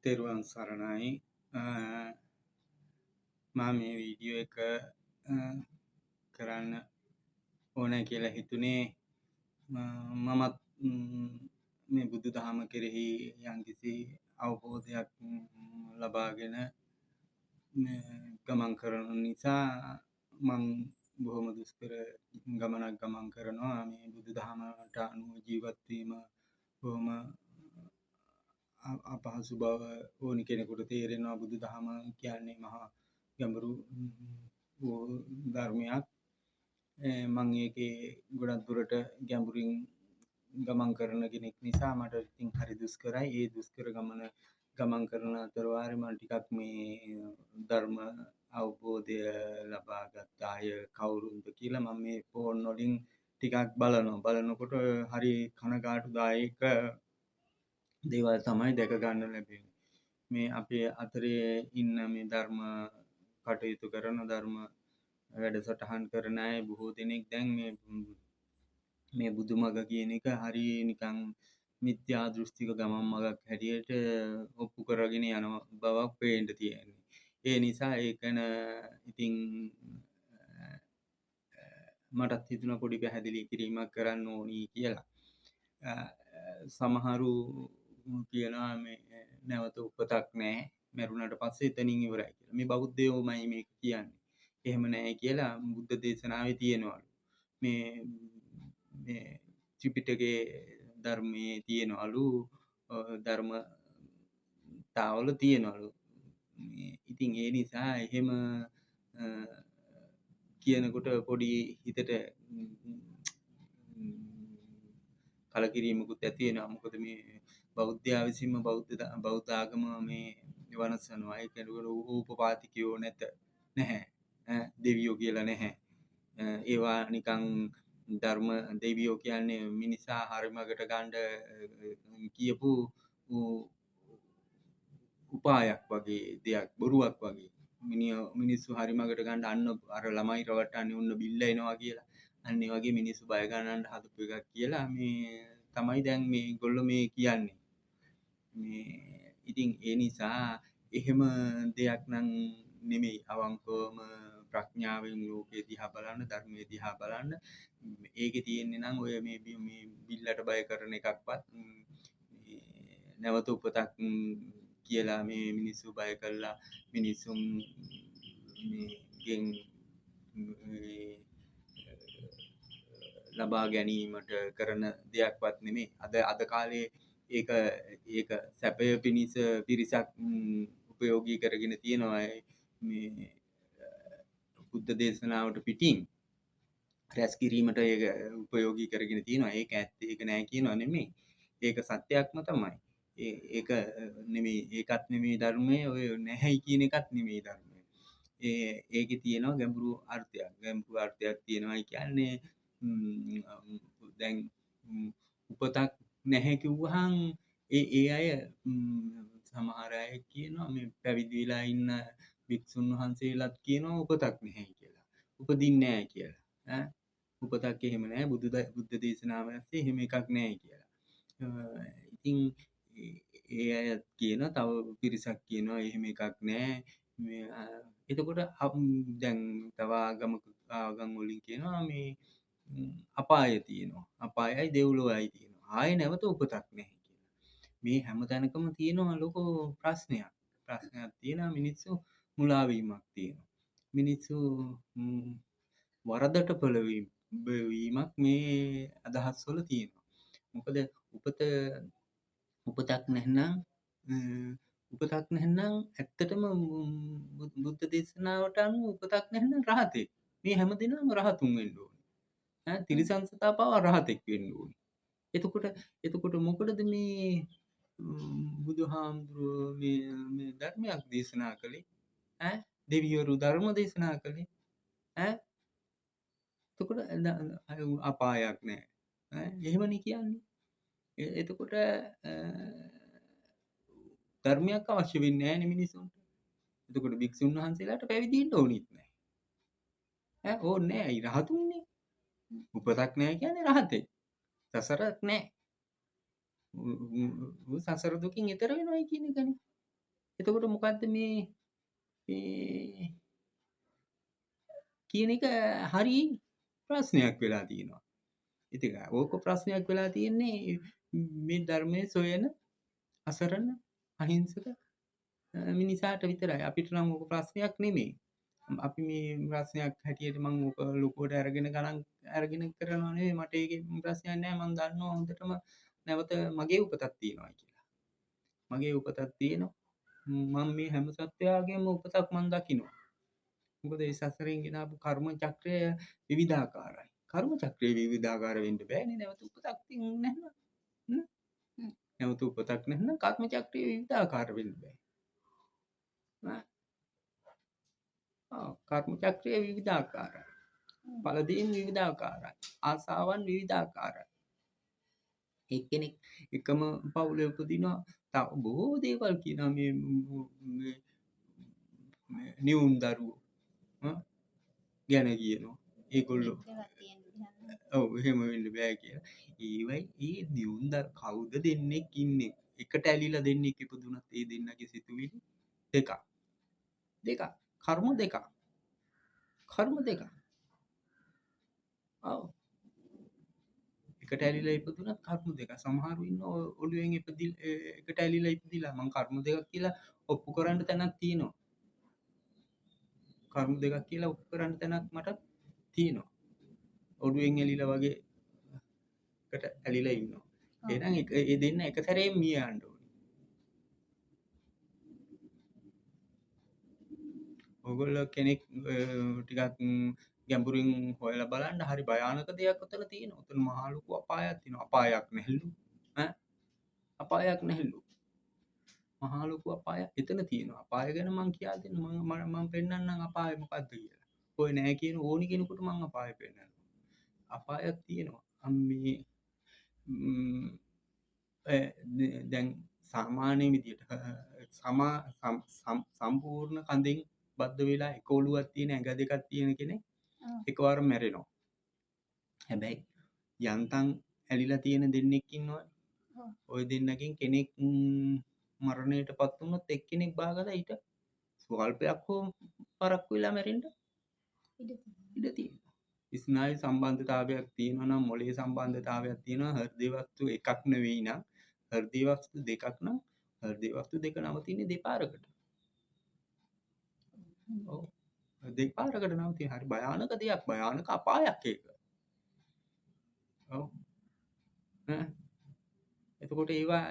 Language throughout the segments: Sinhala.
තෙරුවන් සරණයි. මම මේ වීඩියෝ එක කරන්න ඕන කියලා හිතුනේ. මමත් මේ බුදුදහම කෙරෙහි යම්කිසි අවබෝධයක් ලබාගෙන ගමන් කරන නිසා මම බොහොම දුෂ්කර ගමනක් ගමන් කරනවා. මේ බුදුදහමට අනුව ජීවත් වීම බොහොම අපහසු බව ඕනි කෙනෙකුට තේරෙනවා. බුදුදහම කියන්නේ මහා ගැඹුරු ධර්මයක්. මම ඒකේ ගොඩක් දුරට ගැඹුරින් ගමන් කරන කෙනෙක් නිසා මට ඉතින් හරි දුෂ්කරයි. ඒ දුෂ්කර ගමන් කරන අතර වාරේ මම ටිකක් මේ ධර්ම අවබෝධය ලබාගත් අය කවුරුන්ද කියලා මම මේ ෆෝන් වලින් ටිකක් බලනකොට හරි කනගාටුදායක දේවල් තමයි දැක ගන්න ලැබෙන්නේ. මේ අපේ අතරේ ඉන්න මේ ධර්ම කටයුතු කරන ධර්ම වැඩසටහන් කරන අය බොහෝ දෙනෙක් දැන් මේ බුදුමග කියන එක හරි නිකන් මිත්‍යා දෘෂ්ටික ගමන් මගක් හැටියට ඔප්පු කරගෙන යන බවක් පේන්න තියෙනවා. ඒ නිසා ඒකන ඉතින් මටත් හිතුණා පොඩි පැහැදිලි කිරීමක් කරන්න ඕනි කියලා. සමහරු කියනවා මේ නැවත උපතක් නැහැ, මරුණට පස්සේ එතනින් ඉවරයි කියලා. මේ බෞද්ධයෝමයි මේක කියන්නේ. එහෙම නැහැ කියලා බුද්ධ දේශනාවේ තියෙනවලු. මේ ත්‍රිපිටකයේ ධර්මයේ තියෙනවලු, ධර්මතාවල තියෙනවලු. ඉතින් ඒ නිසා එහෙම කියනකොට පොඩි හිතට කලකිරීමකුත් ඇති වෙනවා. මොකද මේ බෞද්ධයා විසින්ම බෞද්ධ ආගම මේ වනසනවා. ඒ කෙනෙකුට උපපාතිකයෝ නැහැ. දෙවියෝ කියලා නැහැ. ඒවා නිකන් ධර්ම දෙවියෝ කියන්නේ මිනිසා හරිමකට ගන්න කියපු උපායක් වගේ දෙයක්, බොරුවක් වගේ. මිනිස්සු හරිමකට ගන්න අන්න අර ළමයි රවට්ටන්නේ උන්න බිල්ල එනවා කියලා. අන්න ඒ වගේ මිනිස්සු බය ගන්නන්න හදපු එකක් කියලා මේ තමයි දැන් මේගොල්ලෝ මේ කියන්නේ. ඉතින් ඒ නිසා එහෙම දෙයක් නම් නෙමෙයි. අවංකවම ප්‍රඥාවෙන් ලෝකේ දිහා බලන්න, ධර්මයේ දිහා බලන්න. ඒකේ තියෙන්නේ නම් ඔය මේ බිල්ලට බය කරන එකක්වත් නැවත උපතක් කියලා මේ මිනිස්සු බය කළා මිනිසුන් ලබා ගැනීමට කරන දෙයක්වත් නෙමෙයි. අද කාලේ ඒක සැපය පිණිස පිරිසක් උපයෝගී කරගෙන තියෙනවා. මේ බුද්ධ දේශනාවට පිටින් රැස් කිරීමට ඒක උපයෝගී කරගෙන තියෙනවා. ඒක ඇත්ත, ඒක නෑ කියනවා නෙමෙයි. ඒක සත්‍යයක්ම තමයි. ඒක නෙමෙයි, ඒකත් නෙමෙයි ධර්මයේ. ඔය නැහැයි කියන එකත් නෙමෙයි ධර්මයේ. ඒකේ තියෙනවා ගැඹුරු අර්ථයක් තියෙනවා. කියන්නේ දැන් උපතක් නැහැ කිව්වහම ඒ අය සමහර අය කියනවා මේ පැවිදි වෙලා ඉන්න භික්ෂුන් වහන්සේලාත් කියනවා උපතක් නැහැ කියලා. උපදින්නේ නැහැ කියලා. උපතක් එහෙම නැහැ. බුද්ධ දේශනාවේ එහෙම එකක් නැහැ කියලා. ඉතින් ඒ අය කියනවා, තව පිරිසක් කියනවා එහෙම එකක් නැහැ. එතකොට දැන් තව ආගම් වලින් කියනවා මේ අපාය තියෙනවා. අපායයි දෙව්ලොවයි තියෙනවා. ආයේ නැවත උපතක් නැහැ කියලා. මේ හැම තැනකම තියෙනවා ලොකු ප්‍රශ්නයක් තියෙනවා. මිනිස්සු මුලා වීමක් තියෙනවා. මිනිස්සු වරදට පෙළවීමක් මේ අදහස් වල තියෙනවා. මොකද උපතක් නැත්නම් ඇත්තටම බුද්ධ දේශනාවට අනුව උපතක් නැත්නම් රහතෙක්. මේ හැමදෙනාම රහතුන් වෙන්න ඕනේ. තිරිසන් සතා පවා රහතෙක් වෙන්න ඕනේ. එතකොට මොකටද මේ බුදුහාමුදුරුවෝ මේ ධර්මයක් දේශනා කළේ? දෙවිවරු ධර්ම දේශනා කළේ? එතකොට අපායක් නැහැ. එහෙමනේ කියන්නේ. එතකොට ධර්මයක් අවශ්‍ය වෙන්නේ නැහැ නේ මිනිසුන්ට. එතකොට භික්ෂුන් වහන්සේලාට පැවිදි වෙන්න ඕනෙත් නැහැ. ඕනේ නැහැ. රහතුන්නේ. උපතක් නැහැ කියන්නේ රහතේ. සසරක් නැහැ. සසර දුකින් එතර වෙනවයි කියන එකනේ. එතකොට මොකද්ද මේ කියන එක හරි ප්‍රශ්නයක් වෙලා තියෙනවා. ඉතින් ඕක ප්‍රශ්නයක් වෙලා තියෙන්නේ මේ ධර්මයේ සොයන අසරණ අහිංසක මිනිසාට විතරයි. අපිට නම් ඕක ප්‍රශ්නයක් නෙමෙයි. අපි මේ ප්‍රශ්නයක් හැටියට මම ඕක ලොකුවට අරගෙන ගණන් අරගෙන කරනවා නෙවෙයි. මට ඒකේ ප්‍රශ්නයක් නෑ. මම දන්නවා හොඳටම නැවත මගේ උපතක් තියෙනවා කියලා. මගේ උපතක් තියෙනවා. මම මේ හැම සත්වයාගේම උපතක් මම දකිනවා. මොකද ඒ සසරෙන් ගෙන ආපු කර්ම චක්‍රය විවිධාකාරයි. කර්ම චක්‍රය විවිධාකාර වෙන්න බෑනේ නැවත උපතක් තියෙන්නේ නැත්නම්. නැවත උපතක් නැත්නම් කර්ම චක්‍රය විවිධාකාර වෙන්න බෑ. කර්ම චක්‍රය විවිධාකාරයි. ඵලදීන් විවිධාකාරයි. ආසාවන් විවිධාකාරයි. එක්කෙනෙක් එකම පවුලේ උපදිනවා තව බොහෝ දේවල් කියනවා මේ නියුන් දරුවෝ ගැන කියනවා. ඒගොල්ලෝ ඔව් එහෙම වෙන්න බෑ කියලා. ඒවයි ඒ නියුන් කවුද දෙන්නෙක් ඉන්නේ? එකට ඇලිලා දෙන්නෙක් ඉපදුනත් ඒ දෙන්නගේ සිතුවිලි දෙකක්. කර්ම දෙකක්. ඔව්. එකට ඇලිලා ඉපදුනත් කර්ම දෙකක්. සමහරු ඉන්නවා ඔළුවෙන් එකට ඇලිලා ඉපදිලා මං කර්ම දෙකක් කියලා ඔප්පු කරන්න තැනක් තියෙනවා. කර්ම දෙකක් කියලා ඔප්පු කරන්න තැනක් මට තියෙනවා. ඔළුවෙන් ඇලිලා වගේ එකට ඇලිලා ඉන්නවා. එහෙනම් ඒ දෙන්න එක සැරේම මිය යන්න ඕනේ. ඔයගොල්ලෝ කෙනෙක් ටිකක් ගැඹුරින් හොයලා බලන්න හරි භයානක දෙයක් උතන තියෙනවා. උතන මහා ලොකු අපායක් තියෙනවා. අපායක් නැහැලු. අපායක් නැහැලු. මහා ලොකු අපායක් එතන තියෙනවා. අපාය ගැන මං කියා දෙන්න මම පෙන්නන්නම් අපාය මොකද්ද කියලා. ඔය නෑ කියන ඕනි කෙනෙකුට මං අපාය පෙන්නනවා. අපායක් තියෙනවා. මේ දැන් සාමාන්‍ය විදියට සම්පූර්ණ කඳෙන් බද්ධ වෙලා එක ඔළුවක් තියෙන ඇඟ දෙකක් තියෙන කෙනෙක් එකවර මැරෙනවා. හැබැයි යන්තම් ඇලිලා තියෙන දෙන්නෙක් ඉන්නවා. ওই දෙන්නකින් කෙනෙක් මරණයටපත් වුණොත් එක්කෙනෙක් බාගලා ඊට ස්වල්පයක් හෝ පරක්කු වෙලා මැරෙන්න ඉඩ තියෙනවා. ස්නායු සම්බන්ධතාවයක් තියෙනවා නම් මොළයේ සම්බන්ධතාවයක් තියෙනවා හෘද වස්තු එකක් නෙවෙයි නම් හෘද වස්තු දෙකක් නම් හෘද වස්තු දෙක නවතින්නේ දෙපාරකට. ඔව්. දෙපාරකට නවතින හරි භයානක දෙයක් භයානක අපායක් ඒක. ඔව්. එතකොට ඒවා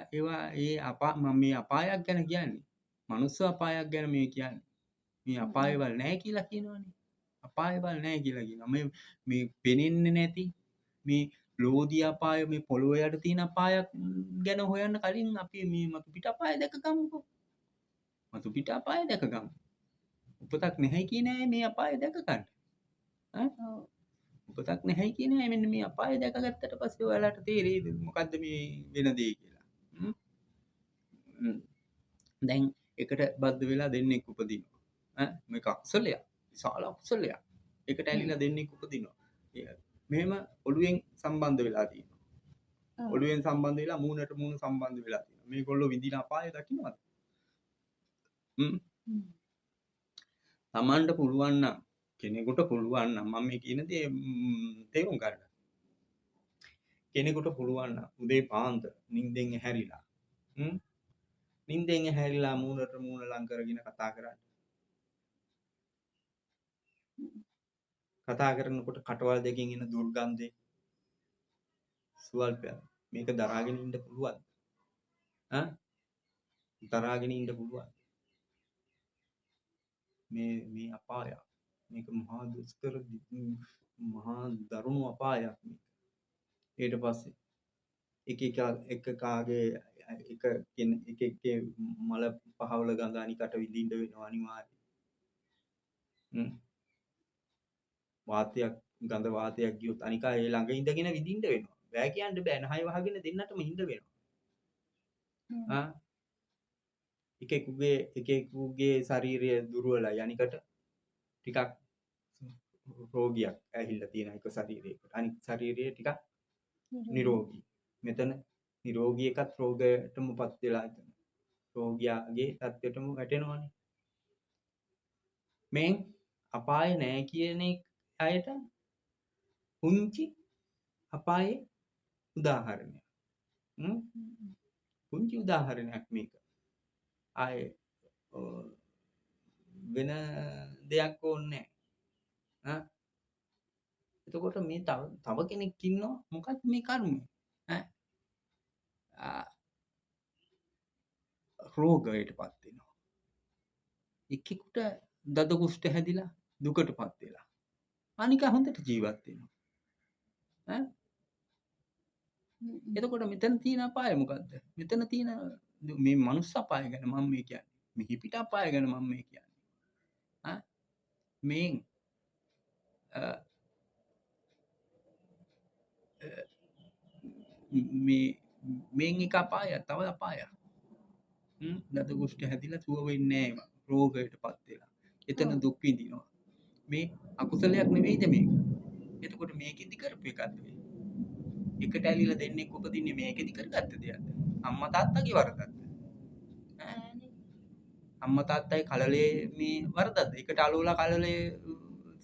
මම මේ අපායක් ගැන කියන්නේ. මනුස්ස අපායක් ගැන මේ කියන්නේ. මේ අපායවල නැහැ කියලා කියනවනේ. අපායවල නැහැ කියලා කියනවා. මේ පෙනෙන්නේ නැති මේ ලෝධි අපාය මේ පොළොව යට තියෙන අපායක් ගැන හොයන්න කලින් අපි මේ මතු පිට අපාය දැක ගමුකෝ. මතු පිට අපාය දැක ගමු. උපතක් නැහැ කියන අය මේ අපාය දැක ගන්න. උපතක් නැහැ කියන අය මෙන්න මේ අපාය දැකගත්තට පස්සේ ඔයාලට තේරෙයිද මොකද්ද මේ වෙන දේ කියලා. දැන් එකට බද්ධ වෙලා දෙන්නෙක් උපදිනවා. මේක අකුසලයක්. විශාල අකුසලයක්. එකට ඇලිලා දෙන්නෙක් උපදිනවා. මෙහෙම ඔළුවෙන් සම්බන්ධ වෙලා තියෙනවා. ඔළුවෙන් සම්බන්ධ වෙලා මූණට මූණ සම්බන්ධ වෙලා තියෙනවා. මේගොල්ලෝ විඳින අපාය දකින්නවද? තමන්ට පුළුවන් නම් කෙනෙකුට පුළුවන් නම් මම මේ කියන දේ තේරුම් ගන්න. කෙනෙකුට පුළුවන් නම් උදේ පාන්දර නිින්දෙන් ඇහැරිලා නිින්දෙන් ඇහැරිලා මූණට මූණ ලං කරගෙන කතා කරන්න. කතා කරනකොට කටවල් දෙකෙන් එන දුර්ගන්ධය සුවල්පයක්. මේක දරාගෙන ඉන්න පුළුවන්. දරාගෙන ඉන්න පුළුවන්. මේ අපායක්. මේක මහා දුෂ්කර මහා දරුණු අපායක් මේක. ඊට පස්සේ එක කාගේ එක එකේ මල පහවල ගඳ අනිකට විඳින්න වෙනවා අනිවාර්යයෙන්. වාතයක් ගඳ වාතයක් ගියොත් අනිකා ඒ ළඟ ඉඳගෙන විඳින්න වෙනවා. බෑ කියන්න බෑ. නහය වහගෙන දෙන්නටම ඉඳ වෙනවා. එකෙකුගේ ශරීරය දුර්වලයි අනිකට ටිකක් රෝගියක් ඇහිල්ලා තියෙන එක ශරීරයකට. අනිත් ශරීරය ටිකක් නිරෝගී. මෙතන නිරෝගී එකත් රෝගයටමපත් වෙලා ඉතින්. රෝගියාගේ තත්ත්වයටම වැටෙනවනේ. මේ අපාය නෑ කියන අයට පුංචි අපායේ උදාහරණයක්. පුංචි උදාහරණයක් මේක. ආයේ වෙන දෙයක් ඕනේ නෑ. එතකොට මේ තව කෙනෙක් ඉන්නවා මොකක්ද මේ කර්මය? රෝගයටපත් වෙනවා. එක්කෙකුට දද කුෂ්ඨ හැදිලා දුකටපත් වෙලා. අනික හොඳට ජීවත් වෙනවා. එතකොට මෙතන තියෙන අපාය මොකද්ද? මෙතන තියෙන මේ මනුස්ස අපාය ගැන මම මේ කියන්නේ. මේ පිට අපාය ගැන මම මේ කියන්නේ. මේ මේන් එක අපායක් තව අපායක්. දත කුෂ්ඨ හැදිලා සුව වෙන්නේ නැහැ. රෝගයටපත් වෙලා. එතන දුක් විඳිනවා. මේ අකුසලයක් නෙවෙයිද මේක? එතකොට මේකෙදි කරපු එකක්ද මේ? එකට ඇලිලා දෙන්නේ උපදින්නේ මේකෙදි කරගත්ත දෙයක්ද? අම්මා තාත්තගේ වරදක්ද? අම්මා තාත්තයි කලලේ මේ වරදක්ද? එකට අලෝලා කලලේ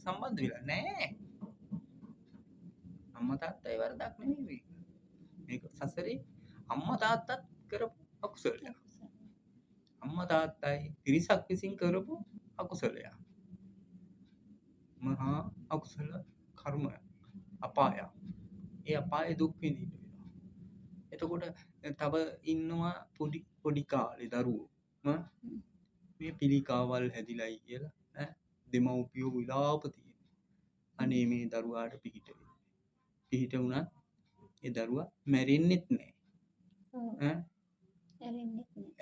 සම්බන්ධ වෙලා නැහැ. අම්මා තාත්තයි වරදක් නෙමෙයි මේක. මේක සසරේ අම්මා තාත්තත් කරපු අකුසලයක්. අම්මා තාත්තයි පිරිසක් විසින් කරපු අකුසලයක්. මහා අකුසල කර්මයක්. අපායක්. ඒ අපායේ දුක් විඳින්න වෙනවා. එතකොට තව ඉන්නවා පොඩි කාලේ දරුවෝ. මේ පිළිකාවල් හැදිලයි කියලා දෙමව්පියෝ විලාප තියෙනවා. අනේ මේ දරුවාට පිහිට වෙන්න. පිහිට වුණත් ඒ දරුවා මැරෙන්නෙත් නැහැ.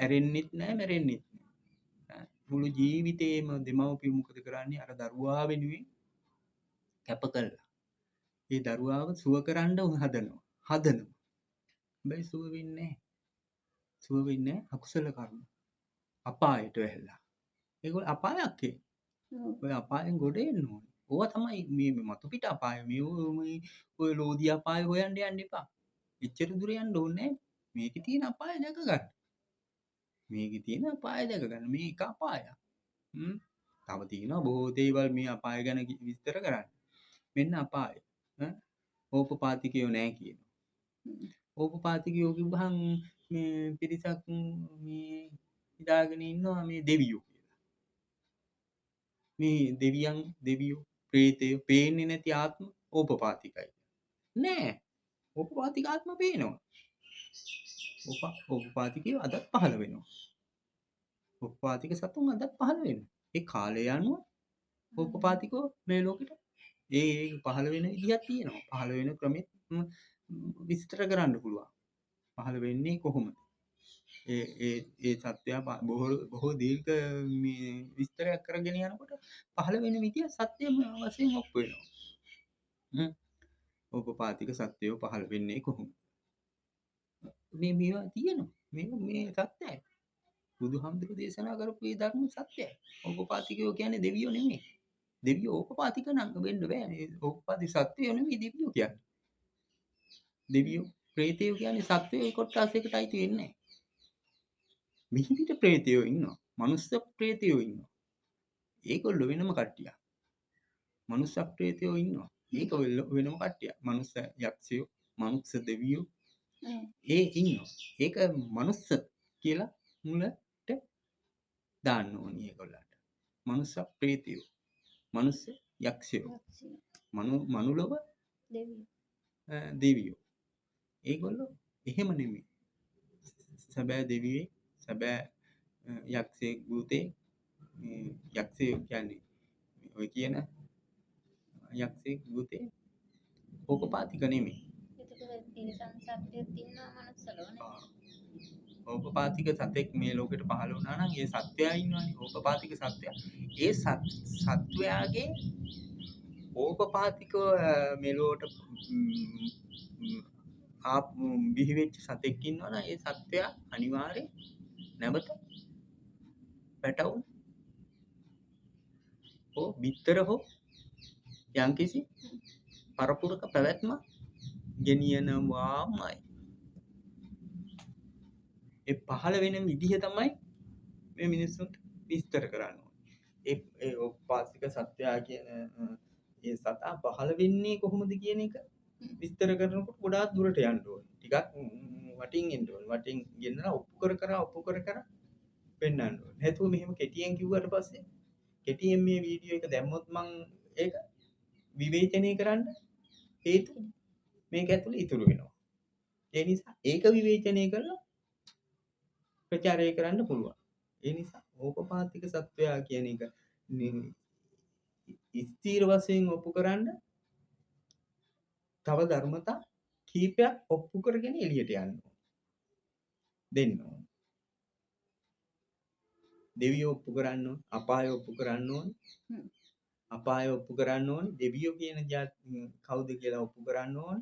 ඇරෙන්නෙත් නැහැ මැරෙන්නෙත් නැහැ. මුළු ජීවිතේම දෙමව්පියෝ මොකද කරන්නේ? අර දරුවා වෙනුවෙන් කැප කළා. ඒ දරුවාව සුව කරන්න හදනවා. හැබැයි සුව වෙන්නේ නැහැ. සුව වෙන්නේ අකුසල කර්ම. අපායට වැහැලා. ඒගොල්ලෝ අපායක් ඒ. ඔය අපායෙන් ගොඩ එන්න ඕනේ. ඕවා තමයි මේ මතු පිට අපාය. මේ ඔය ලෝධි අපාය හොයන්න යන්න එපා. එච්චර දුර යන්න ඕනේ නැහැ. මේකේ තියෙන අපාය දැක ගන්න. මේකේ තියෙන අපාය දැක ගන්න. මේ එක අපායක්. තව තියෙනවා බොහෝ දේවල් මේ අපාය ගැන විස්තර කරන්න. මෙන්න අපාය. ඕපපාතිකයෝ නැහැ කියනවා. ඕපපාතිකයෝ කිව්වහම මේ පිරිසක් මේ ඉඳාගෙන ඉන්නවා මේ දෙවියෝ කියලා. මේ දෙවියෝ ප්‍රේතයෝ පේන්නේ නැති ආත්ම ඕපපාතිකයි. නෑ. ඕපපාතික ආත්ම පේනවා. ඕපපාතිකයෝ අදත් පහළ වෙනවා. ඕපපාතික සතුන් අදත් පහළ වෙනවා. ඒ කාලය අනුව ඕපපාතිකෝ මේ ලෝකෙට ඒ පහළ වෙන විදිහක් තියෙනවා. පහළ වෙන ක්‍රමෙත් විස්තර කරන්න පුළුවන්. පහළ වෙන්නේ කොහොමද? ඒ සත්‍යය බොහෝ දීර්ඝ මේ විස්තරයක් කරගෙන යනකොට පහළ වෙන විදිය සත්‍යම වශයෙන් ඔප්පු වෙනවා. ඕපපාතික සත්‍යය පහළ වෙන්නේ කොහොමද? මේවා තියෙනවා. මේ සත්‍යයි. බුදුහාමුදුරුවෝ දේශනා කරපු මේ ධර්ම සත්‍යයි. ඕපපාතිකයෝ කියන්නේ දෙවියෝ නෙමෙයි. දෙවියෝ ඕපපාතික නම් වෙන්න බෑ. මේ ඕපපාතික සත්‍යය නෙමෙයි දෙවියෝ කියන්නේ. දෙවියෝ ප්‍රේතයෝ කියන්නේ සත්වයේ කොටසයකට අයිති වෙන්නේ නැහැ. මිහිපිට ප්‍රේතයෝ ඉන්නවා. මනුස්ස ප්‍රේතයෝ ඉන්නවා. ඒගොල්ලෝ වෙනම කට්ටියක්. මනුස්ස ප්‍රේතයෝ ඉන්නවා. ඒක වෙනම කට්ටියක්. මනුස්ස යක්ෂයෝ, මනුස්ස දෙවියෝ ඒ ඉන්නවා. ඒක මනුස්ස කියලා මුලට දාන්න ඕනි ඒගොල්ලන්ට. මනුස්ස ප්‍රේතයෝ, මනුස්ස යක්ෂයෝ, මනුලොව දෙවියෝ. ඒගොල්ලෝ එහෙම නෙමෙයි. සැබෑ දෙවියෙක්, සැබෑ යක්ෂයෙක්, භූතයෙක්. යක්ෂයෙක් කියන්නේ ඔය කියන යක්ෂයෙක්, භූතයෙක් ඕපපාතික නෙමෙයි. ඕපපාතික සතෙක් මේ ලෝකෙට පහළ වුණා නම් ඒ සත්වයා ඉන්නවනේ. ඕපපාතික සත්වයා. ඒ සත්වයාගේ ඕපපාතිකව මෙලොවට බිහි වෙච්ච සතෙක් ඉන්නවනම් ඒ සත්වයා අනිවාර්යෙන් නැවත පැටවුන් හෝ බිත්තර හෝ යම්කිසි පරපුරක පැවැත්ම ගෙනියනවාමයි. ඒ පහළ වෙන විදිහ තමයි මේ මිනිස්සුන්ට විස්තර කරන්න ඕනේ. ඒ ඕපාසික සත්‍යය කියන ඒ සතා පහළ වෙන්නේ කොහොමද කියන එක විස්තර කරනකොට ගොඩාක් දුරට යන්න ඕනේ. ටිකක් වටින් එන්න ඕනේ. වටින් ගෙන්නලා ඔප්පු කර පෙන්වන්න ඕනේ. නැතුව මෙහෙම කෙටියෙන් කිව්වට පස්සේ කෙටියෙන් මේ වීඩියෝ එක දැම්මොත් මං ඒක විවේචනය කරන්න හේතු මේක ඇතුලේ ඉතුරු වෙනවා. ඒ නිසා ඒක විවේචනය කරලා ප්‍රචාරය කරන්න පුළුවන්. ඒ නිසා ඕපපාතික සත්වයා කියන එක ස්ථීර වශයෙන් ඔප්පු කරන්න තව ධර්මතා කීපයක් ඔප්පු කරගෙන එළියට යන්න දෙන්න ඕන. දෙවියෝ ඔප්පු කරන්න ඕන, අපාය ඔප්පු කරන්න ඕන. අපාය ඔප්පු කරන්න ඕන, දෙවියෝ කියන කවුද කියලා ඔප්පු කරන්න ඕන.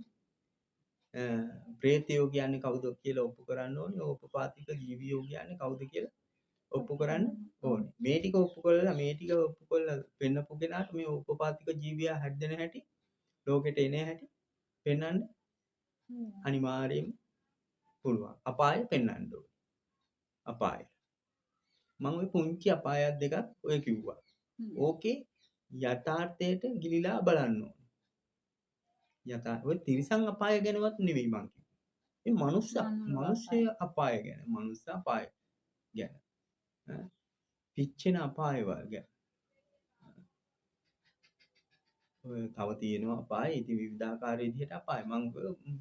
ප්‍රේතයෝ කියන්නේ කවුද කියලා ඔප්පු කරන්න ඕනේ. ඕපපාතික ජීවියෝ කියන්නේ කවුද කියලා ඔප්පු කරන්න ඕනේ. මේ ටික ඔප්පු කරලා පෙන්නපු කෙනාට මේ ඕපපාතික ජීවියා හැදෙන හැටි, ලෝකෙට එන හැටි පෙන්වන්න අනිවාර්යයෙන්ම පුළුවන්. අපාය පෙන්වන්න ඕනේ. අපාය. මම ওই පුංචි අපායක් දෙකක් ඔය කිව්වා. ඕකේ යථාර්ථයට ගිලිලා බලන්න ඕනේ. ඔය තිරිසන් අපාය ගැනවත් නෙවෙයි මං කිව්වේ. මේ මනුෂ්‍ය අපාය ගැන. මනුෂ්‍ය අපාය ගැන. පිච්චෙන අපාය ගැන. ඔය තව තියෙනවා අපාය. ඉතින් විවිධාකාර විදිහට අපාය. මං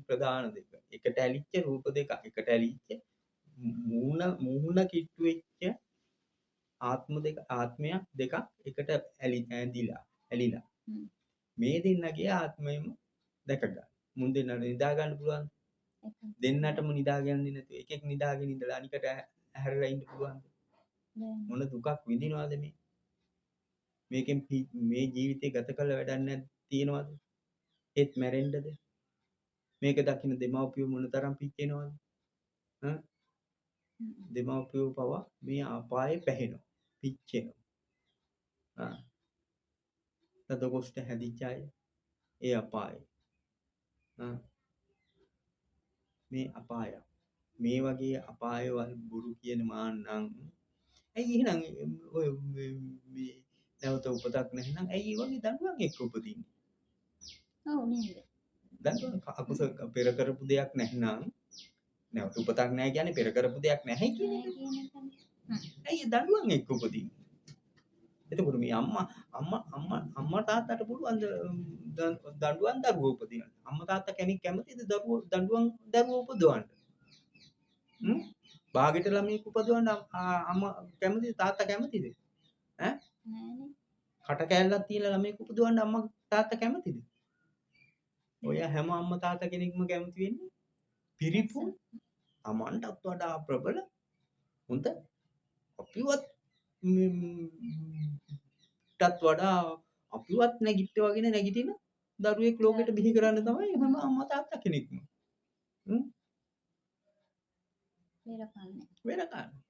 ප්‍රධාන දෙක. එකට ඇලිච්ච රූප දෙක. එකට ඇලිච්ච මූණ කිට්ටු වෙච්ච ආත්මයක් දෙකක් එකට ඇලිලා. මේ දෙන්නගේ ආත්මයම දැක ගන්න. මුන් දෙන්නට නිදා ගන්න පුළුවන්. දෙන්නටම නිදා ගන්නේ නැතුව එකෙක් නිදාගෙන ඉඳලා අනිකට ඇහැරලා ඉන්න පුළුවන්. මොන දුකක් විඳිනවද මේ? මේකෙන් මේ ජීවිතේ ගත කළ වැඩක් නැත් තියනවද? ඒත් මැරෙන්නද? මේක දකින්න දෙමව්පියෝ මොනතරම් පිච්චෙනවද? දෙමව්පියෝ පවා මේ අපායේ පැහෙනවා. පිච්චෙනවා. තදකොෂ්ඨ හැදිච්ච අය ඒ අපායේ. මේ අපාය. මේ වගේ අපායවල් බුරු කියන මාන්නම් ඇයි එහෙනම් ඔය මේ නැවත උපතක් නැත්නම් ඇයි ඒ වගේ දඬුවම් එක්ක උපදින්නේ? ඔව් නේද? දඬුවම් අකුසල පෙර කරපු දෙයක් නැත්නම් නැවත උපතක් නැහැ කියන්නේ පෙර කරපු දෙයක් නැහැ කියන එක. ඇයි දඬුවම් එක්ක උපදින්නේ? එතකොට මේ අම්මා තාත්තට පුළුවන් දඬුවම් දරුවෝ උපදින්න. අම්මා තාත්තා කෙනෙක් කැමතිද දඬුවම් දරුවෝ උපදවන්න? බාගෙට ළමයෙක් උපදවන්න අම්මා කැමතිද තාත්තා කැමතිද? නෑනේ. කට කැල්ලක් තියලා ළමයෙක් උපදවන්න අම්මා තාත්තා කැමතිද? ඔය හැම අම්මා තාත්තා කෙනෙක්ම කැමති වෙන්නේ පිරිපුන් Tamanටත් වඩා ප්‍රබල හොඳ අපිවත් ටත් වඩා අපිවත් නැගිට්ටවගෙන නැගිටින දරුවෙක් ලෝකෙට බිහි කරන්න තමයි හැම අම්මා තාත්තා කෙනෙක්ම. වෙරකන්නේ.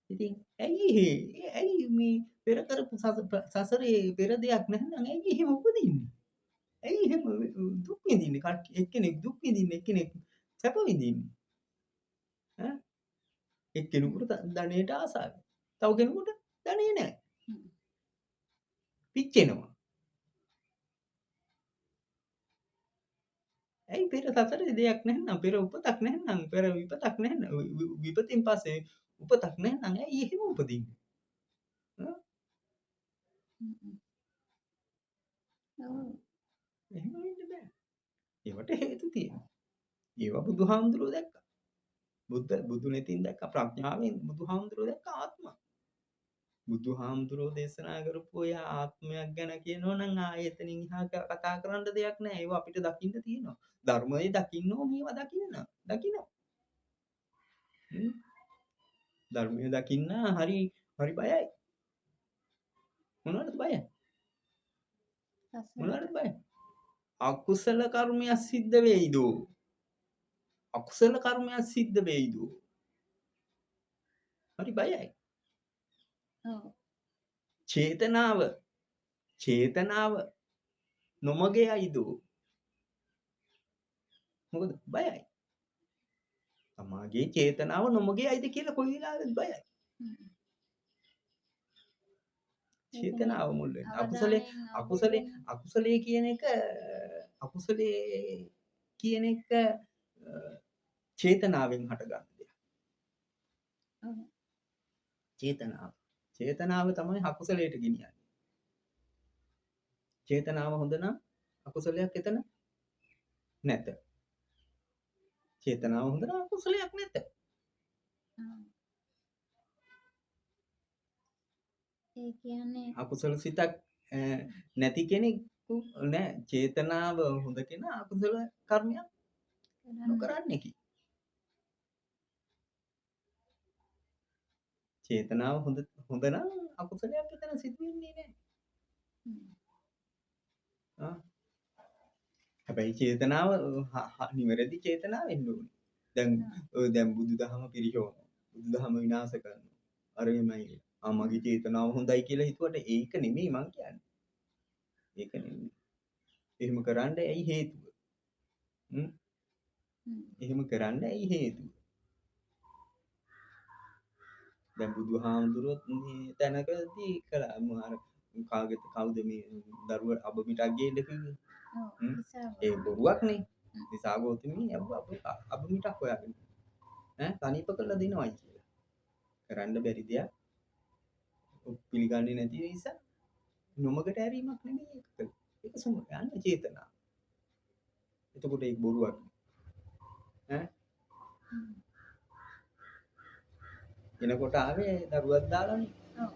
ඉතින් ඇයි මේ පෙර කරපු සසරේ පෙර දෙයක් නැත්නම් ඇයි එහෙම උපදින්නේ? ඇයි එහෙම දුක් විඳින්නේ? එක්කෙනෙක් දුක් විඳින්නේ එක්කෙනෙක් සැප විඳින්නේ. එක්කෙනෙකුට ධනෙට ආසාවයි. තව කෙනෙකුට ධනෙ නැහැ. පිච්චෙනවා. ඇයි පෙර සසරේ දෙයක් නැත්නම් පෙර උපතක් නැත්නම් පෙර විපතක් නැත්නම් විපතින් පස්සේ උපතක් නැත්නම් ඇයි එහෙම උපදින්නේ? එහෙම වෙන්න බෑ. ඒවට හේතු තියෙනවා. ඒවා බුදුහාමුදුරුවෝ දැක්කා. බුදු නෙතින් දැක්කා ප්‍රඥාවෙන් බුදුහාමුදුරුවෝ දැක්කා ආත්ම. බුදුහාමුදුරුවෝ දේශනා කරපු ඔය ආත්මයක් ගැන කියනවා නම් ආයෙතනින් එහා කතා කරන්න දෙයක් නැහැ. ඒවා අපිට දකින්න තියෙනවා. ධර්මයේ දකින්නෝ මේවා දකින්න. ධර්මයේ දකින්න හරි බයයි. මොනවටද බයයි? මොනවටද බයයි? අකුසල කර්මයක් සිද්ධ වෙයිද? අකුසල කර්මයක් සිද්ධ වෙයිද? හරි බයයි. ඔව්. චේතනාව නොමග යයිද? මොකද බයයි. තමාගේ චේතනාව නොමගේ අයිද කියලා කොයි වෙලාවෙත් බයයි. හ්ම්. ඒ කියන්නේ චේතනාව මුල් වෙන්නේ. අවධානයෙන් අවබෝධ වෙන අකුසලයේ කියන එක අකුසලයේ කියන එක චේතනාවෙන් හටගන්න දෙයක්. ඔව්. චේතනාව. චේතනාව තමයි අකුසලයට ගෙනියන්නේ. චේතනාව හොඳ නම් අකුසලයක් එතන නැත. චේතනාව හොඳ නම් අකුසලයක් නැත. ඒ කියන්නේ අකුසල සිතක් නැති කෙනෙකු නෑ. චේතනාව හොඳ කෙනා අකුසල කර්මයක් කරන්න නොකරන්නේ කි. චේතනාව හොඳ නම් අකුසලයක් එතන සිදු වෙන්නේ නෑ. ආ. හැබැයි චේතනාව නිවැරදි චේතනාව වෙන්න ඕනේ. දැන් බුදුදහම පිරිහවනවා. බුදුදහම විනාශ කරනවා. අර එමයයි. මගේ චේතනාව හොඳයි කියලා හිතුවට ඒක නෙමෙයි මං කියන්නේ. ඒක නෙමෙයි. එහෙම කරන්න ඇයි හේතුව? එහෙම කරන්න ඇයි හේතුව? දැන් බුදුහාමුදුරුවොත් මේ තැනකදී කළා අර කවුද මේ දරුව අබ මිටක් ගේන්න කිව්වේ? ඒ බොරුවක් නේ. දිසාගෝතමී අබ මිටක් හොයාගෙන තනිප කළා දෙනවයි කියලා. කරන්න බැරි දෙයක් පිළිගන්නේ නැති නිසා නොමගට ඇරීමක් නෙමෙයි ඒක කළේ. ඒක සුම යන්න චේතනාව. එතකොට ඒක බොරුවක් ඈ එනකොට ආවේ දරුවක් දාලානේ. ඔව්.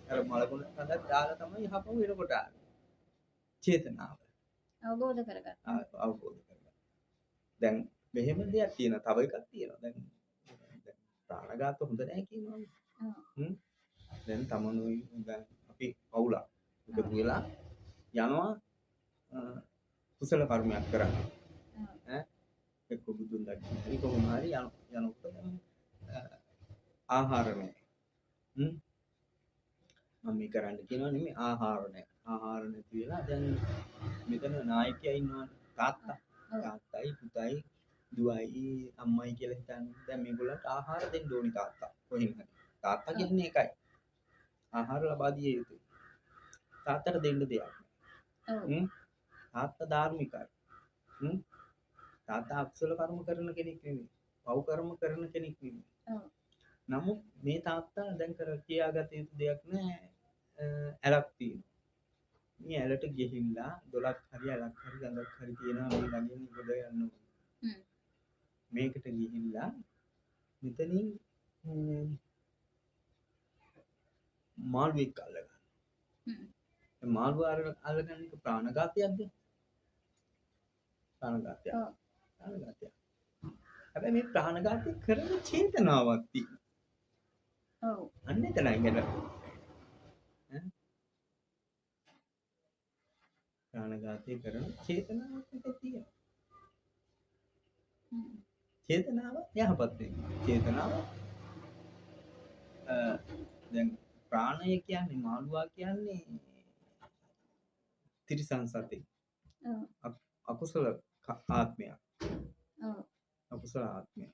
අර මලකුණ කඳක් දාලා තමයි යහපහුව එනකොට ආවේ. චේතනාව. අවබෝධ කරගන්න. අවබෝධ කරගන්න. දැන් මෙහෙම දෙයක් තියෙනවා. තව එකක් තියෙනවා. දැන් ප්‍රාණඝාත හොඳ නැහැ කියනවානේ. දැන් තමනුයි දැන් අපි පවුලක් එකතු වෙලා යනවා කුසල කර්මයක් කරන්න. එක්ක බුදුන් දකින්න. ඒක කොහොම හරි යනකොට ආහාර නැහැ. මම මේ කරන්න කියනවා නෙමෙයි ආහාර නැහැ. ආහාර නැති වෙලා දැන් මෙතන නායකයා ඉන්නවා තාත්තයි පුතයි දුවයි අම්මයි කියලා හිතන්නේ. දැන් මේගොල්ලන්ට ආහාර දෙන්න ඕනි තාත්තා. කොහෙන් හරි. තාත්තා කියන්නේ ඒකයි. ආහාර ලබා දිය යුතුයි. තාත්තට දෙන්න දෙයක් නැහැ. තාත්තා ධාර්මිකයි. තාත්තා අකුසල කර්ම කරන කෙනෙක් නෙමෙයි. පව් කර්ම කරන කෙනෙක් නෙමෙයි. නමුත් මේ තාත්තා දැන් කියාගත යුතු දෙයක් නැහැ. ඇලක් තියෙනවා. මේ ඇලට ගිහිල්ලා දොලක් හරි ඇලක් හරි ගඳක් හරි තියෙනවා මේ ළඟින් ගොඩ යන්න ඕනේ. මේකට ගිහිල්ලා මෙතනින් මාළුවෙක් අල්ලගන්න. මාළුව අල්ලගන්න එක ප්‍රාණඝාතයක්ද? ප්‍රාණඝාතයක්. ප්‍රාණඝාතයක්. හැබැයි මේ ප්‍රාණඝාතය කරන චේතනාවක් තියෙනවා. ඔව්. අන්න එතනයි ගැටලුව. ප්‍රාණඝාතය කරන චේතනාවක් එක තියෙනවා. චේතනාව යහපත් වෙනවා. චේතනාව දැන් ප්‍රාණය කියන්නේ මාළුවා කියන්නේ තිරිසන් සතෙක්. අකුසල ආත්මයක්. අකුසල ආත්මයක්.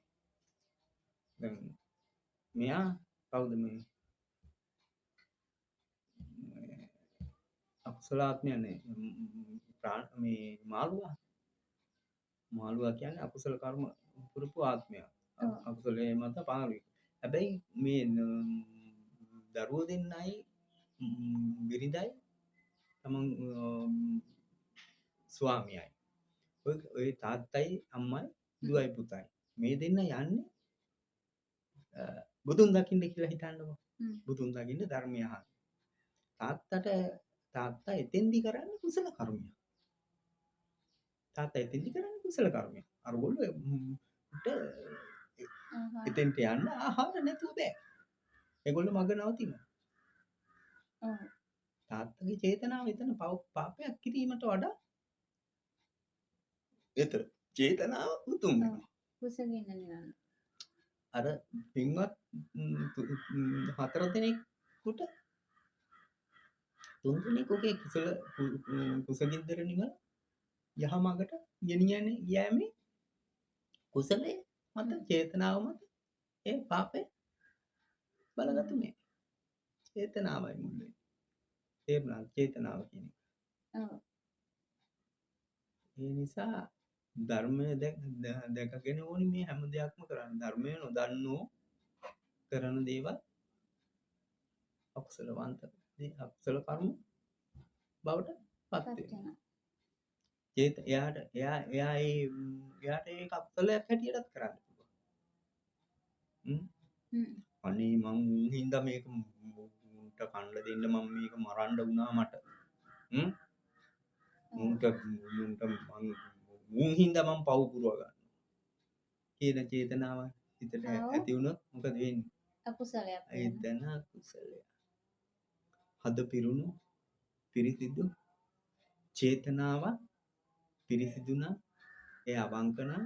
දැන් මෙයා කවුද මේ අකුසල ආත්මය නේ මේ මාළුවා කියන්නේ අකුසල කර්ම පුරපු ආත්මයක්. අකුසලයේ මත පාරවි. හැබැයි මේ දරුවෝ දෙන්නයි බිරිඳයි තමන් ස්වාමියයි. ඔය තාත්තයි අම්මයි දුවයි පුතයි. මේ දෙන්න යන්නේ බුදුන් දකින්න කියලා හිතන්නකො. බුදුන් දකින්න ධර්මය අහන්න. තාත්තා එතෙන්දි කරන්නේ කුසල කර්මයක්. තාත්තා එතෙන්දි කරන්නේ කුසල කර්මයක්. අරගොල්ලෝ එතෙන්ට යන්න ආහාර නැතුව බෑ. ඒගොල්ලෝ මග නවතිනවා. තාත්තගේ චේතනාව එතන පාපයක් කිරීමට වඩා එතන චේතනාව උතුම් වෙනවා. කුසගින්න නිවන්න. අර පින්වත් හතර දෙනෙකුට තුන් දෙනෙකුගේ කුසගින්දර නිවන යහමඟට ගෙනියන්නේ යෑමේ කුසලයේ මත චේතනාව මත ඒ පාපේ බලගතු මේ චේතනාවයි මුල් වෙන්නේ. තේරුණාද චේතනාව කියන්නේ. ඔව්. ඒ නිසා ධර්මය දැකගෙන ඕනි මේ හැම දෙයක්ම කරන්න. ධර්මය නොදන්නෝ කරන දේවල් අකුසලවන්ත අකුසල කර්ම බවට පත් පත් වෙනවා. වෙනවා. එයාට ඒක අකුසලයක් හැටියටත් කරන්න පුළුවන්. අනේ මං හින්දා මේක මුන්ට කන්න දෙන්න මම මේක මරන්න වුණා මට. මුන්ට මුන් හින්දා මං පව් පුරව ගන්න. කියන චේතනාව හිතට ඇති වුණොත් මොකද වෙන්නේ? අකුසලයක් එතන අකුසලයක්. හද පිරුණු පිරිසිදු චේතනාව පිරිසිදුනා ඒ අවංක නම්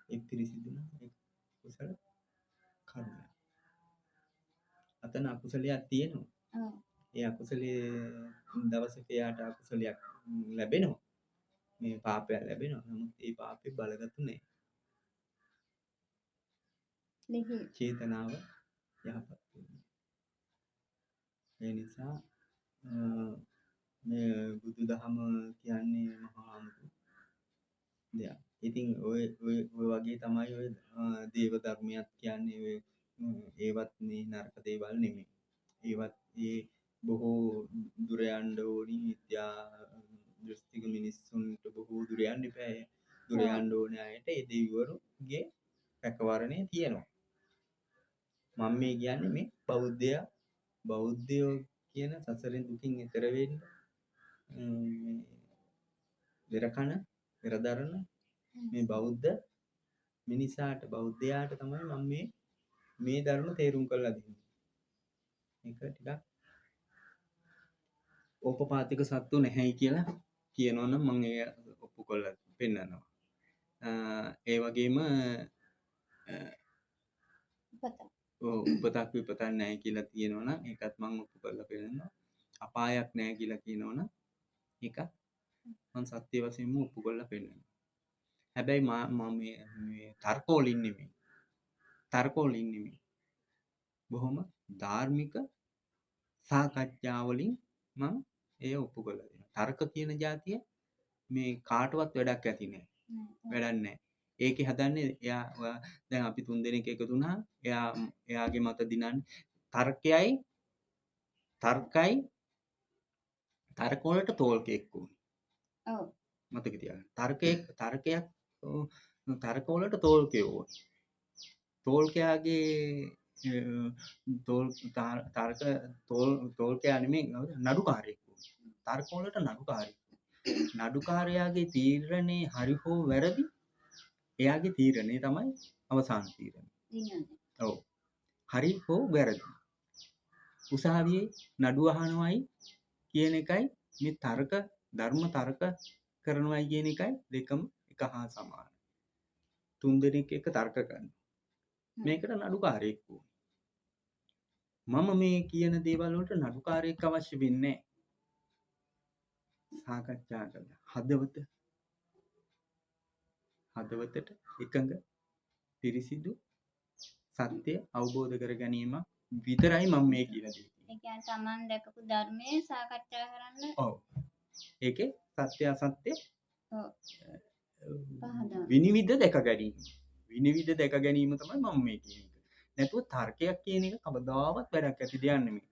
ඒ පිරිසිදුනා ඒ කුසල කර්මය. අතන අකුසලයක් තියෙනවා. ඒ අකුසලයේ දවසක යාට අකුසලයක් ලැබෙනවා. මේ පාපය ලැබෙනවා. නමුත් ඒ පාපේ බලගතු නැහැ. චේතනාව යහපත් වෙනවා. ඒ නිසා මේ බුදුදහම කියන්නේ මහා අමුතු දෙයක්. ඉතින් ඔය වගේ තමයි ඔය දේව ධර්මයක් කියන්නේ ඔය ඒවත් මේ නරක දේවල් නෙමෙයි. ඒවත් ඒ බොහෝ දුර යන්න ඕනි මිත්‍යා දෘෂ්ටික මිනිස්සුන්ට බොහෝ දුර යන්න එපා. දුර යන්න ඕනේ අයට ඒ දෙවිවරුගේ රැකවරණය තියෙනවා. මම මේ කියන්නේ මේ බෞද්ධයෝ කියන සසරෙන් දුකින් එතර වෙන්න වෙරකන වෙරදරන මේ බෞද්ධ මිනිසාට බෞද්ධයාට තමයි මම මේ ධර්ම තේරුම් කරලා දෙන්නේ. මේක ටිකක් ඕපපාතික සත්තු නැහැයි කියලා කියනවනම් මම ඒ ඔප්පු කරලා පෙන්නනවා. ඒ වගේම උපතක් විපතක් නැහැ කියලා කියනවනම් ඒකත් මම ඔප්පු කරලා පෙන්නනවා. අපායක් නැහැ කියලා කියනවනම් ඒක මම සත්‍ය වශයෙන්ම ඔප්පු කරලා පෙන්නනවා. හැබැයි මම මේ තර්කවලින් නෙමෙයි. බොහොම ධාර්මික සාකච්ඡාවලින් මම ඒ ඔප්පු කරලා දෙනවා. තර්ක කියන જાතිය මේ කාටවත් වැඩක් ඇති නෑ. වැඩක් නෑ. ඒකේ හදන්නේ එයා දැන් අපි 3 දෙනෙක් එකතු වුණා. එයාගේ මත දිනන්නේ තර්ක වලට තෝල්කෙක් ඕනේ. ඔව්. මතක තියාගන්න. තර්ක වලට තෝල්කේ ඕනේ. තෝල්කයාගේ තෝල්කයා නෙමෙයි නඩුකාරයෙක් ඕනේ. තර්ක වලට නඩුකාරයෙක්. නඩුකාරයාගේ තීරණේ හරි හෝ වැරදි එයාගේ තීරණේ තමයි අවසාන තීරණය. ඔව්. හරි හෝ වැරදි. උසාවියේ නඩුව අහනවයි කියන එකයි මේ ධර්ම තර්ක කරනවයි කියන එකයි දෙකම එක හා සමානයි. 3 දෙනෙක් එක තර්ක කරනවා. මේකට නඩුකාරයෙක් ඕනේ. මම මේ කියන දේවල් වලට නඩුකාරයෙක් අවශ්‍ය වෙන්නේ නැහැ. සාකච්ඡා කරලා හදවතට එකඟ පිරිසිදු සත්‍ය අවබෝධ කර ගැනීම විතරයි මම මේ කියන දේ. ඒ කියන්නේ Taman දැකපු ධර්මයේ සාකච්ඡා කරන්න. ඔව්. ඒකේ සත්‍ය අසත්‍ය ඔව්. විනිවිද දැක ගැනීම තමයි මම මේ කියන්නේ. නැතුව තර්කයක් කියන එක කවදාවත් වැඩක් ඇති දෙයක් නෙමෙයි.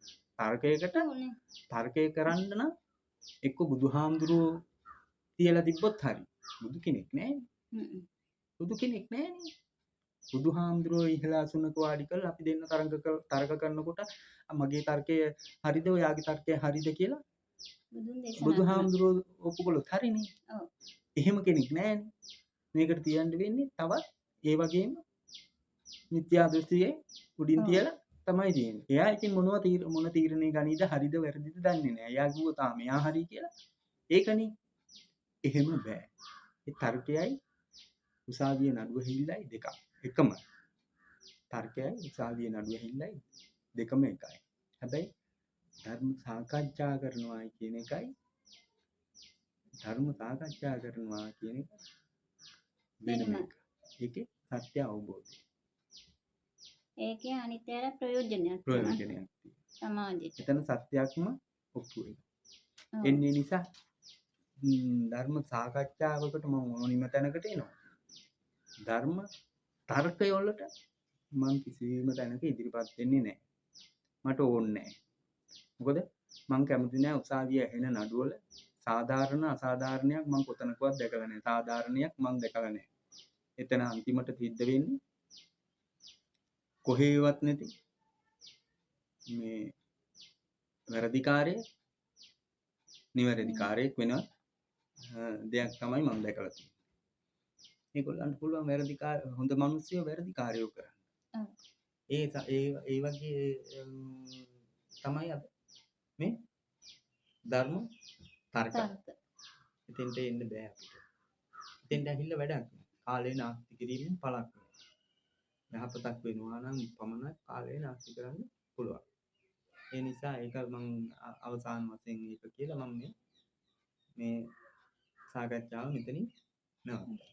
තර්කය කරන්න නම් එක්ක බුදුහාමුදුරුවෝ තියලා තිබ්බොත් හරි. බුදු කෙනෙක් නැහැනේ. බුදුහාමුදුරුවෝ ඉහලා සුනක වාඩි කරලා අපි දෙන්න තර්ක කරනකොට මගේ තර්කය හරිද ඔයාගේ තර්කය හරිද කියලා බුදුහාමුදුරුවෝ ඔප්පු කළොත් හරිනේ. ඔව්. එහෙම කෙනෙක් නැහැනේ. මේකට තියන්න වෙන්නේ තවත් ඒ වගේම මිත්‍යා දෘෂ්ටියේ උඩින් තියලා තමයි තියෙන්නේ. එයා ඉතින් මොන තීරණේ ගනීද හරිද වැරදිද දන්නේ නැහැ. එයා කිව්වා තාම එයා හරි කියලා. ඒකනේ. එහෙම බෑ. ඒ තර්කයයි උසාවියේ නඩුව හිල්ලයි දෙක එකමයි. තර්කයයි උසාවියේ නඩුව හිල්ලයි දෙකම එකයි. හැබැයි ධර්ම සාකච්ඡා කරනවා කියන එක වෙනම එක. ඒකේ සත්‍ය අවබෝධය. ඒකේ අනිත්‍යයට ප්‍රයෝජනයක් තියෙනවා ප්‍රයෝජනයක් තියෙනවා. සමාජෙට. එතන සත්‍යයක්ම ඔප්පු වෙනවා. ඔව්. එන්නේ නිසා ධර්ම සාකච්ඡාවකට මම ඕනිම තැනකට එනවා. ධර්ම තර්කය වලට මම කිසිම තැනක ඉදිරිපත් වෙන්නේ නැහැ. මට ඕනේ නැහැ. මොකද මම කැමති නැහැ උසාවිය ඇහෙන නඩුවල සාධාරණ අසාධාරණයක් මම කොතනකවත් දැකලා නැහැ. සාධාරණයක් මම දැකලා නැහැ. එතන අන්තිමට සිද්ධ වෙන්නේ කොහේවත් නැති මේ වැරදිකාරයෙක් නිවැරදිකාරයෙක් වෙන දෙයක් තමයි මම දැකලා තියෙන්නේ. ඒගොල්ලන්ට පුළුවන් වැරදිකාර හොඳ මිනිස්සුયો වැරදිකාරයෝ කරන්න. ඔව්. ඒ වගේ තමයි අද මේ ධර්ම තර්ක. එතෙන්ට එන්න බෑ අපිට. එතෙන්ට ඇහිල්ලා වැඩක් නෑ. කාලේ නාස්ති කිරීමෙන් පළක් නෑ. යහපතක් වෙනවා නම් පමණක් කාලේ නාස්ති කරන්න පුළුවන්. ඒ නිසා ඒක මම අවසාන වශයෙන් ඒක කියලා මම මේ සාකච්ඡාව මෙතනින් නවත්තනවා.